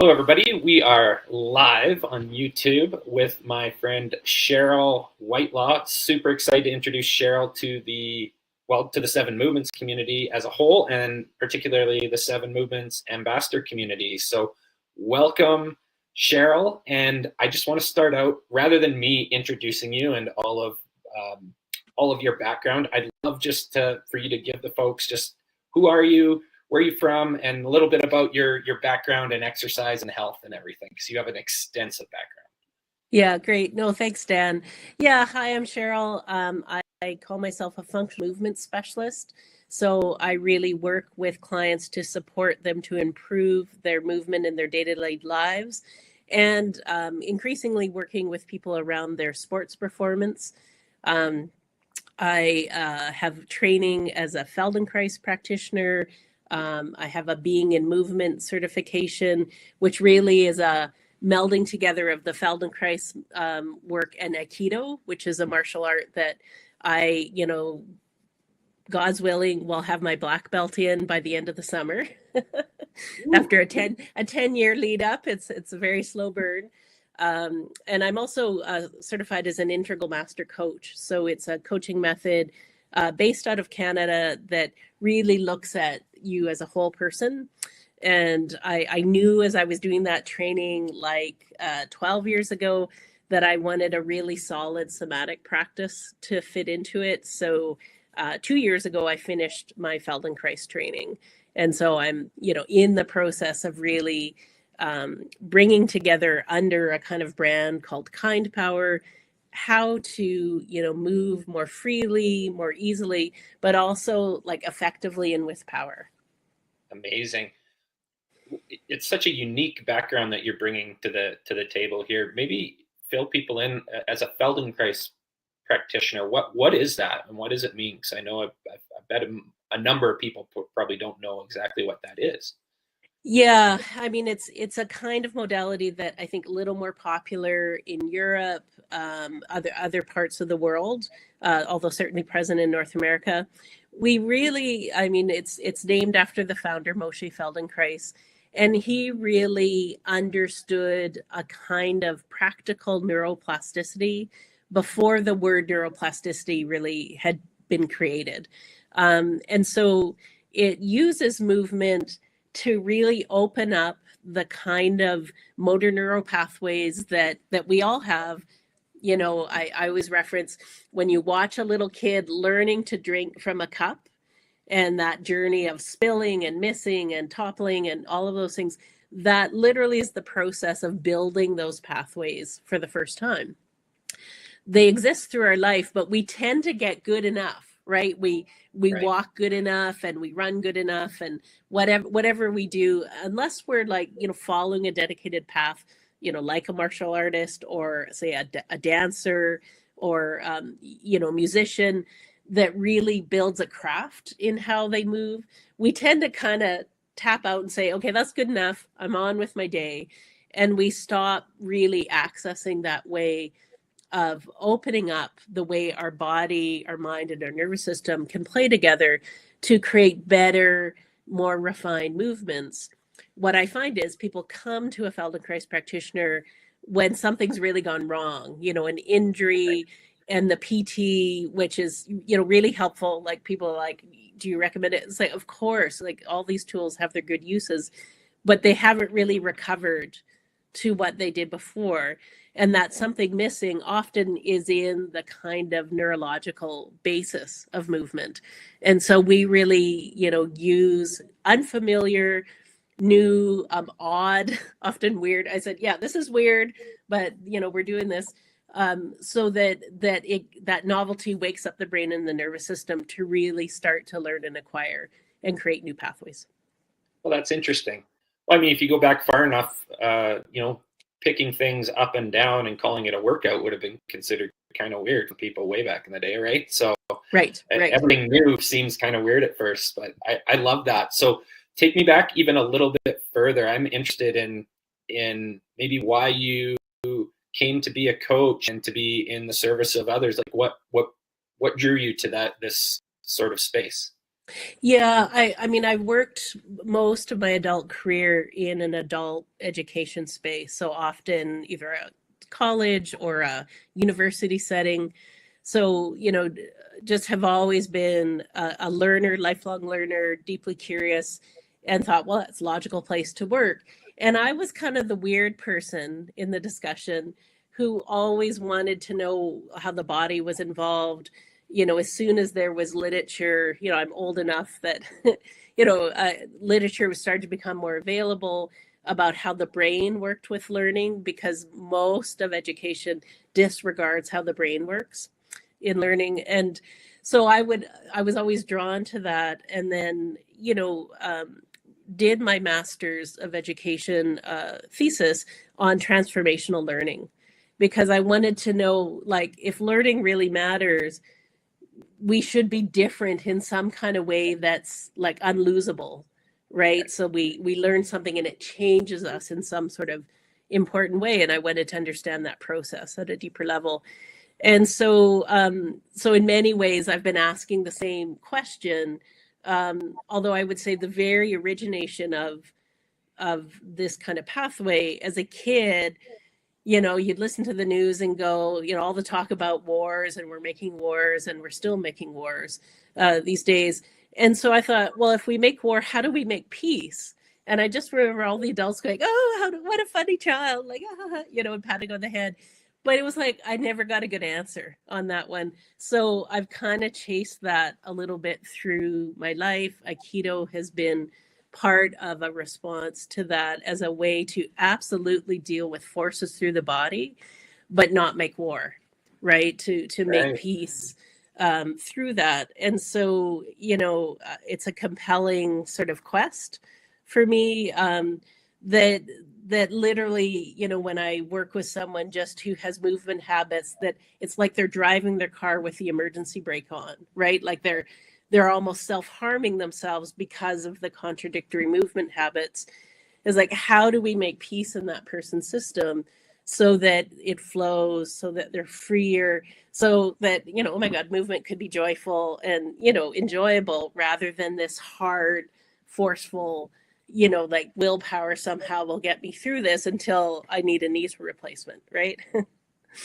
Hello, everybody. We are live on YouTube with my friend Cheryl Whitelaw. Super excited to introduce Cheryl to the Seven Movements community as a whole, and particularly the Seven Movements ambassador community. So, welcome, Cheryl. And I just want to start out, rather than me introducing you and all of your background, I'd love for you to give the folks just who are you, where are you from, and a little bit about your background and exercise and health and everything, because you have an extensive background. Yeah, great. No, thanks, Dan. Yeah, hi, I'm Cheryl. I call myself a functional movement specialist. So I really work with clients to support them to improve their movement in their day-to-day lives, and increasingly working with people around their sports performance. I have training as a Feldenkrais practitioner. I have a Being in Movement certification, which really is a melding together of the Feldenkrais work and Aikido, which is a martial art that I, God's willing, will have my black belt in by the end of the summer. After a 10-year lead up, it's a very slow burn. And I'm also certified as an integral master coach. So it's a coaching method based out of Canada that really looks at you as a whole person. And I knew as I was doing that training 12 years ago that I wanted a really solid somatic practice to fit into it. So 2 years ago, I finished my Feldenkrais training. And so I'm, in the process of really bringing together under a kind of brand called Kind Power, how to, move more freely, more easily, but also effectively and with power. Amazing. It's such a unique background that you're bringing to the table here. Maybe fill people in as a Feldenkrais practitioner. What is that, and what does it mean? Because I know I bet a number of people probably don't know exactly what that is. Yeah, I mean, it's a kind of modality that I think a little more popular in Europe, other parts of the world, although certainly present in North America. We really, I mean, it's named after the founder, Moshe Feldenkrais, and he really understood a kind of practical neuroplasticity before the word neuroplasticity really had been created. And so it uses movement to really open up the kind of motor neural pathways that we all have. I always reference when you watch a little kid learning to drink from a cup, and that journey of spilling and missing and toppling and all of those things, that literally is the process of building those pathways for the first time. They exist through our life, but we tend to get good enough, right? We right. Walk good enough and we run good enough, and whatever we do, unless we're following a dedicated path, like a martial artist or say a dancer or musician that really builds a craft in how they move, we tend to kind of tap out and say, okay, that's good enough, I'm on with my day. And we stop really accessing that way of opening up the way our body, our mind, and our nervous system can play together to create better, more refined movements. What I find is people come to a Feldenkrais practitioner when something's really gone wrong, an injury, and the PT, which is, really helpful. Like people are like, do you recommend it? It's like, of course, all these tools have their good uses, but they haven't really recovered to what they did before. And that something missing often is in the kind of neurological basis of movement. And so we really, use unfamiliar, new, odd, often weird. I said, yeah, this is weird, but we're doing this so that novelty wakes up the brain and the nervous system to really start to learn and acquire and create new pathways. Well, that's interesting. Well, I mean, if you go back far enough, picking things up and down and calling it a workout would have been considered kind of weird for people way back in the day, right? So right. Everything new seems kind of weird at first, but I love that. So take me back even a little bit further. I'm interested in maybe why you came to be a coach and to be in the service of others. Like what drew you to this sort of space? Yeah, I mean, I've worked most of my adult career in an adult education space, so often either a college or a university setting. So, just have always been a learner, lifelong learner, deeply curious, and thought, well, that's a logical place to work. And I was kind of the weird person in the discussion who always wanted to know how the body was involved. As soon as there was literature, I'm old enough that, literature was starting to become more available about how the brain worked with learning, because most of education disregards how the brain works in learning. And so I was always drawn to that. And then, did my master's of education thesis on transformational learning, because I wanted to know, like, if learning really matters, we should be different in some kind of way that's like unlosable, right? So we learn something and it changes us in some sort of important way. And I wanted to understand that process at a deeper level. And so in many ways, I've been asking the same question. Although I would say the very origination of this kind of pathway as a kid, you'd listen to the news and go, all the talk about wars, and we're making wars, and we're still making wars these days. And so I thought, well, if we make war, how do we make peace? And I just remember all the adults going, "Oh, what a funny child!" Like, and patting on the head. But it was like I never got a good answer on that one. So I've kind of chased that a little bit through my life. Aikido has been part of a response to that, as a way to absolutely deal with forces through the body, but not make war, right? To make Right. peace through that. And so, it's a compelling sort of quest for me, that literally, when I work with someone just who has movement habits, that it's like they're driving their car with the emergency brake on, right? Like they're almost self-harming themselves because of the contradictory movement habits. Is like, how do we make peace in that person's system so that it flows, so that they're freer, so that, oh my God, movement could be joyful and, enjoyable, rather than this hard, forceful, like willpower somehow will get me through this until I need a knee replacement, right?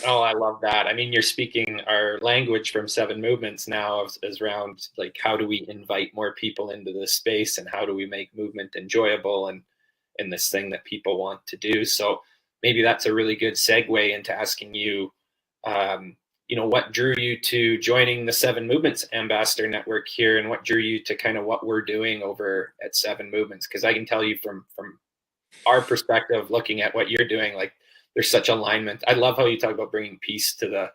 Oh, I love that. I mean, you're speaking our language from Seven Movements now, is around like how do we invite more people into this space, and how do we make movement enjoyable and this thing that people want to do. So maybe that's a really good segue into asking you, what drew you to joining the Seven Movements Ambassador Network here, and what drew you to kind of what we're doing over at Seven Movements? Because I can tell you from our perspective, looking at what you're doing, like there's such alignment. I love how you talk about bringing peace to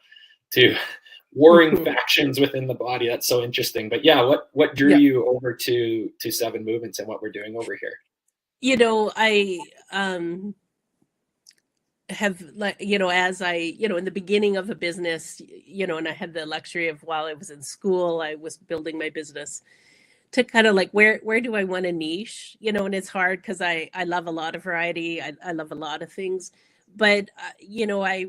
warring factions within the body. That's so interesting. But yeah, what drew Yeah. you over to Seven Movements and what we're doing over here? I have, like, as I, in the beginning of a business, and I had the luxury of, while I was in school, I was building my business, to kind of like, where do I want a niche, and it's hard because I love a lot of variety. I love a lot of things, but I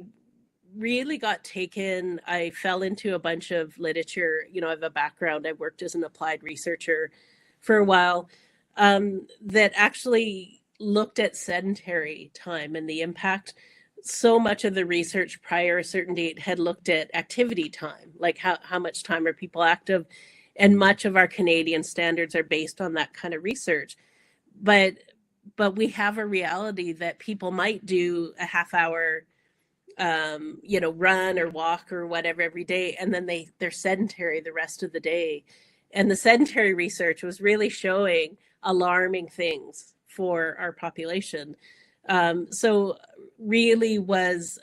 really got taken. I fell into a bunch of literature. I have a background. I worked as an applied researcher for a while, that actually looked at sedentary time and the impact. So much of the research prior a certain date had looked at activity time, like how much time are people active. And much of our Canadian standards are based on that kind of research. But we have a reality that people might do a half hour, run or walk or whatever every day, and then they're sedentary the rest of the day. And the sedentary research was really showing alarming things for our population. So really was,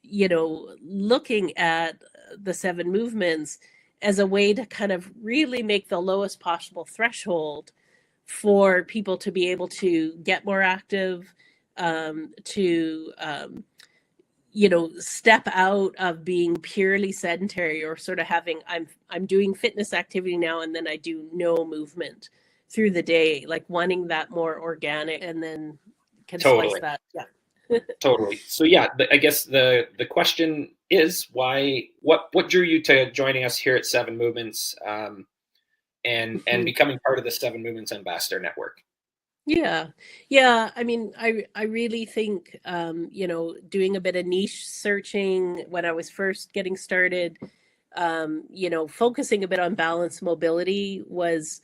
looking at the seven movements as a way to kind of really make the lowest possible threshold for people to be able to get more active, to step out of being purely sedentary, or sort of having, I'm doing fitness activity now and then I do no movement through the day, like wanting that more organic, and then can slice Totally. that. Yeah. Totally. So yeah, I guess the question is why, what drew you to joining us here at Seven Movements? and becoming part of the Seven Movements Ambassador Network. Yeah. Yeah. I mean, I really think, doing a bit of niche searching when I was first getting started, focusing a bit on balance mobility was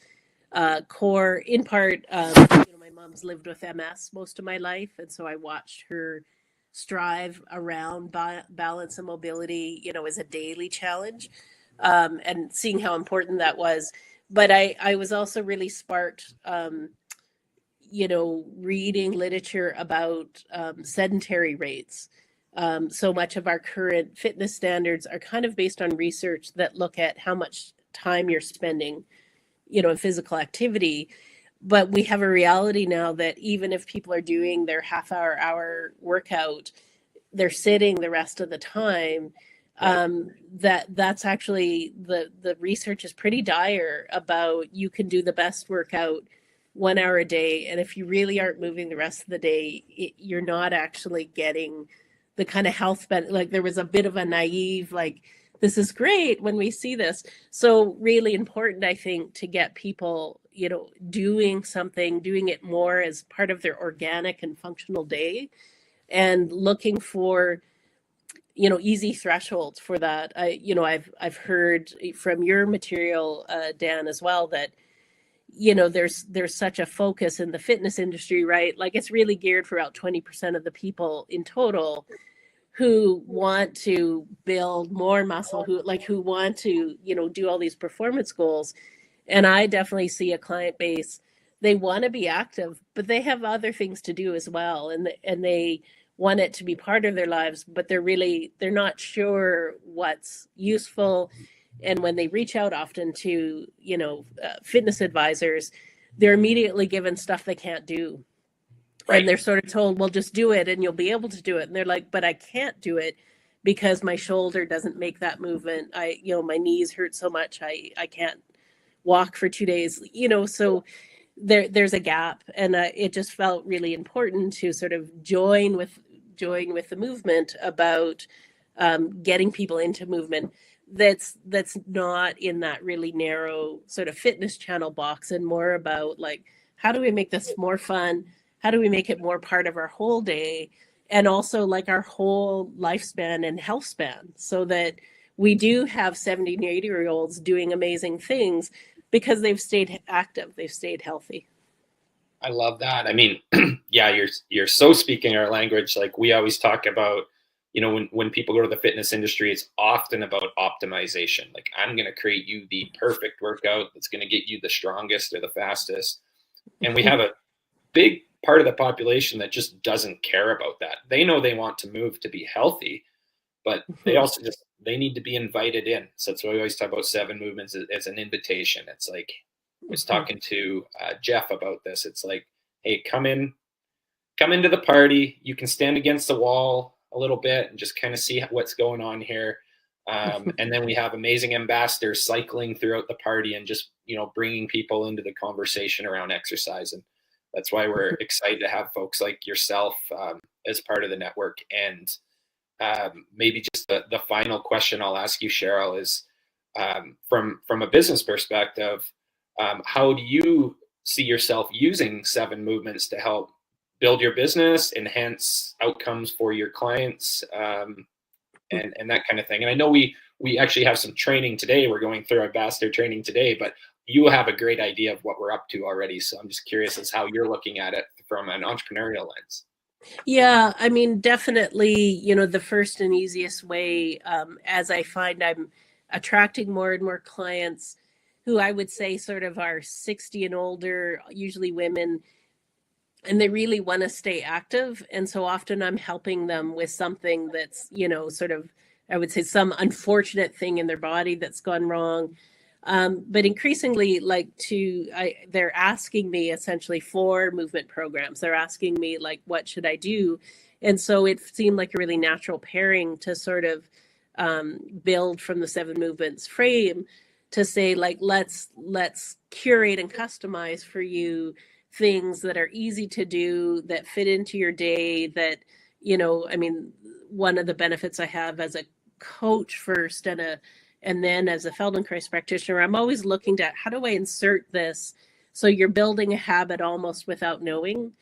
core in part. My mom's lived with MS most of my life. And so I watched her strive around balance and mobility, as a daily challenge, and seeing how important that was. But I was also really sparked, reading literature about sedentary rates. So much of our current fitness standards are kind of based on research that look at how much time you're spending, in physical activity. But we have a reality now that even if people are doing their hour workout, they're sitting the rest of the time. That's actually the research is pretty dire about you can do the best workout 1 hour a day, and if you really aren't moving the rest of the day, you're not actually getting the kind of health benefit. Like there was a bit of a naive, like, this is great when we see this. So really important, I think, to get people, doing something, doing it more as part of their organic and functional day, and looking for, easy thresholds for that. I've heard from your material, Dan, as well, that there's such a focus in the fitness industry, right? Like it's really geared for about 20% of the people in total who want to build more muscle, who want to, do all these performance goals. And I definitely see a client base, they want to be active, but they have other things to do as well. And they want it to be part of their lives, but they're not sure what's useful. And when they reach out often to, fitness advisors, they're immediately given stuff they can't do. Right. And they're sort of told, well, just do it and you'll be able to do it. And they're like, but I can't do it because my shoulder doesn't make that movement. My knees hurt so much. I can't walk for 2 days, so there's a gap. And it just felt really important to sort of join with the movement about getting people into movement that's not in that really narrow sort of fitness channel box, and more about like, how do we make this more fun? How do we make it more part of our whole day, and also like our whole lifespan and health span, so that we do have 70 and 80-year-olds doing amazing things because they've stayed active, they've stayed healthy. I love that. I mean, yeah, you're so speaking our language. Like we always talk about, when people go to the fitness industry, it's often about optimization. Like I'm going to create you the perfect workout that's going to get you the strongest or the fastest. And we have a big part of the population that just doesn't care about that. They know they want to move to be healthy, but they also they need to be invited in. So that's why we always talk about Seven Movements as an invitation. It's like, I was talking to Jeff about this. It's like, hey, come into the party. You can stand against the wall a little bit and just kind of see what's going on here. And then we have amazing ambassadors cycling throughout the party and just, bringing people into the conversation around exercise. And that's why we're excited to have folks like yourself as part of the network. And maybe just the final question I'll ask you, Cheryl, is from a business perspective, how do you see yourself using Seven Movements to help build your business, enhance outcomes for your clients, and that kind of thing? And I know we actually have some training today. We're going through our ambassador training today, but you have a great idea of what we're up to already. So I'm just curious as how you're looking at it from an entrepreneurial lens. Yeah, I mean, definitely, the first and easiest way, as I find I'm attracting more and more clients who I would say sort of are 60 and older, usually women, and they really want to stay active. And so often I'm helping them with something that's, sort of, I would say, some unfortunate thing in their body that's gone wrong. But increasingly, they're asking me essentially for movement programs. They're asking me like, what should I do? And so it seemed like a really natural pairing to sort of build from the Seven Movements frame to say, like, let's curate and customize for you things that are easy to do, that fit into your day, that, I mean, one of the benefits I have as a coach first and a And then as a Feldenkrais practitioner, I'm always looking at how do I insert this so you're building a habit almost without knowing,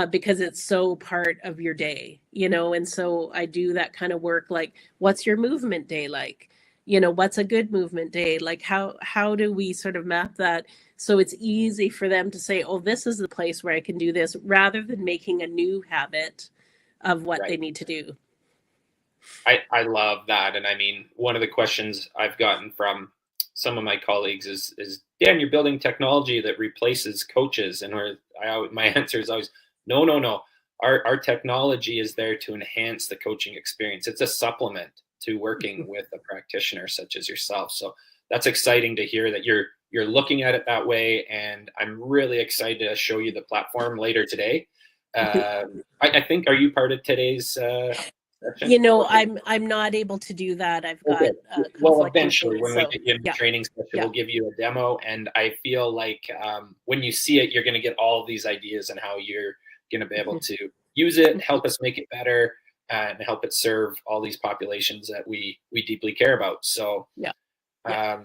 because it's so part of your day, you know. And so I do that kind of work, like what's your movement day like? You know, what's a good movement day? Like how do we sort of map that so it's easy for them to say, oh, this is the place where I can do this, rather than making a new habit of what they Right. need to do. I love that. And I mean, one of the questions I've gotten from some of my colleagues is Dan, you're building technology that replaces coaches. And my answer is always, no, no, no. Our technology is there to enhance the coaching experience. It's a supplement to working with a practitioner such as yourself. So that's exciting to hear that you're looking at it that way. And I'm really excited to show you the platform later today. I think, are you part of today's session? You know, I'm not able to do that. I've Okay. got Well, conflicting eventually, things. when we So get you in the yeah, training session, yeah. we'll give you a demo. And I feel like when you see it, you're going to get all of these ideas and how you're going to be able to use it, help us make it better, and help it serve all these populations that we deeply care about. So, Yeah. Yeah.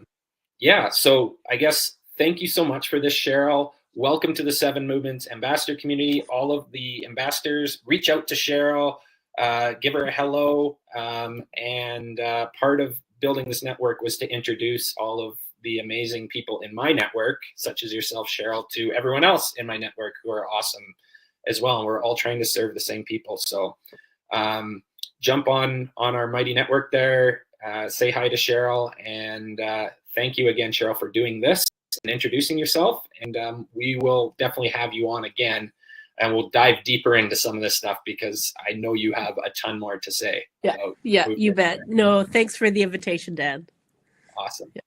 yeah. So I guess thank you so much for this, Cheryl. Welcome to the Seven Movements ambassador community. All of the ambassadors, reach out to Cheryl, give her a hello. And part of building this network was to introduce all of the amazing people in my network, such as yourself, Cheryl, to everyone else in my network who are awesome as well. And we're all trying to serve the same people. So jump on our mighty network there. Say hi to Cheryl, and thank you again, Cheryl, for doing this and introducing yourself. And we will definitely have you on again, and we'll dive deeper into some of this stuff because I know you have a ton more to say. Yeah. Yeah. You bet. No, thanks for the invitation, Dan. Awesome. Yeah.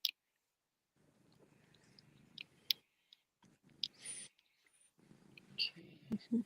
Okay.